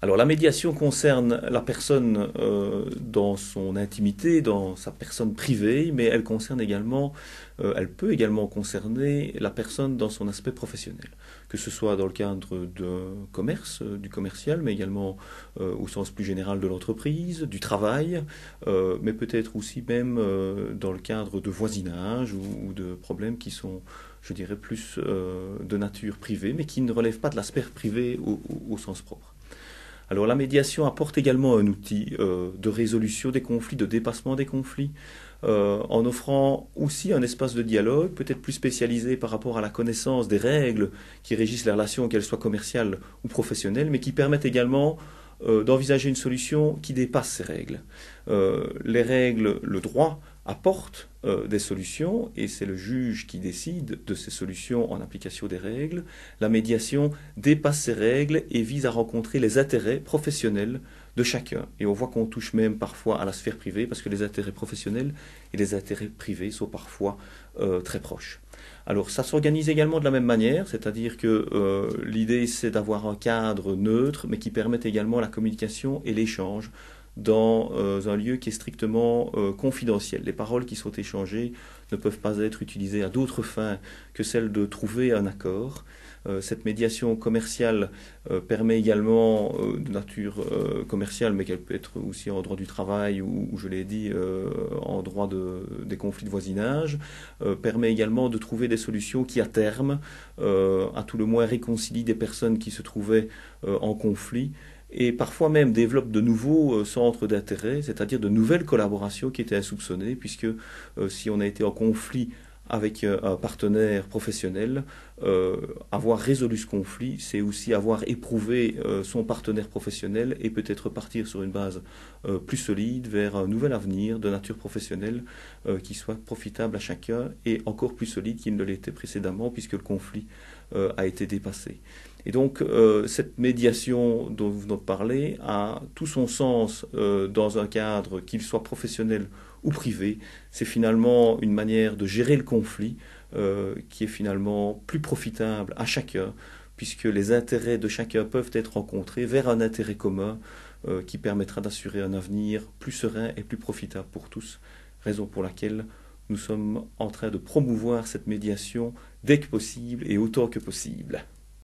Alors la médiation concerne la personne dans son intimité, dans sa personne privée, mais elle concerne également, elle peut également concerner la personne dans son aspect professionnel, que ce soit dans le cadre de commerce, du commercial, mais également au sens plus général de l'entreprise, du travail, mais peut-être aussi même dans le cadre de voisinage ou de problèmes qui sont, je dirais, plus de nature privée, mais qui ne relèvent pas de la sphère privée au sens propre. Alors la médiation apporte également un outil de résolution des conflits, de dépassement des conflits, en offrant aussi un espace de dialogue, peut-être plus spécialisé par rapport à la connaissance des règles qui régissent les relations, qu'elles soient commerciales ou professionnelles, mais qui permettent également d'envisager une solution qui dépasse ces règles. Les règles, le droit apporte des solutions et c'est le juge qui décide de ces solutions en application des règles. La médiation dépasse ces règles et vise à rencontrer les intérêts professionnels de chacun. Et on voit qu'on touche même parfois à la sphère privée parce que les intérêts professionnels et les intérêts privés sont parfois très proches. Alors ça s'organise également de la même manière, c'est-à-dire que l'idée c'est d'avoir un cadre neutre mais qui permette également la communication et l'échange dans un lieu qui est strictement confidentiel. Les paroles qui sont échangées ne peuvent pas être utilisées à d'autres fins que celles de trouver un accord. Cette médiation commerciale permet également, de nature commerciale, mais qu'elle peut être aussi en droit du travail ou je l'ai dit, en droit des conflits de voisinage, permet également de trouver des solutions qui, à terme, à tout le moins réconcilient des personnes qui se trouvaient en conflit et parfois même développe de nouveaux centres d'intérêt, c'est-à-dire de nouvelles collaborations qui étaient insoupçonnées, puisque si on a été en conflit avec un partenaire professionnel, avoir résolu ce conflit, c'est aussi avoir éprouvé son partenaire professionnel et peut-être partir sur une base plus solide vers un nouvel avenir de nature professionnelle qui soit profitable à chacun et encore plus solide qu'il ne l'était précédemment puisque le conflit a été dépassé. Et donc cette médiation dont vous venez de parler a tout son sens dans un cadre, qu'il soit professionnel ou privé. C'est finalement une manière de gérer le conflit qui est finalement plus profitable à chacun, puisque les intérêts de chacun peuvent être rencontrés vers un intérêt commun qui permettra d'assurer un avenir plus serein et plus profitable pour tous. Raison pour laquelle nous sommes en train de promouvoir cette médiation dès que possible et autant que possible.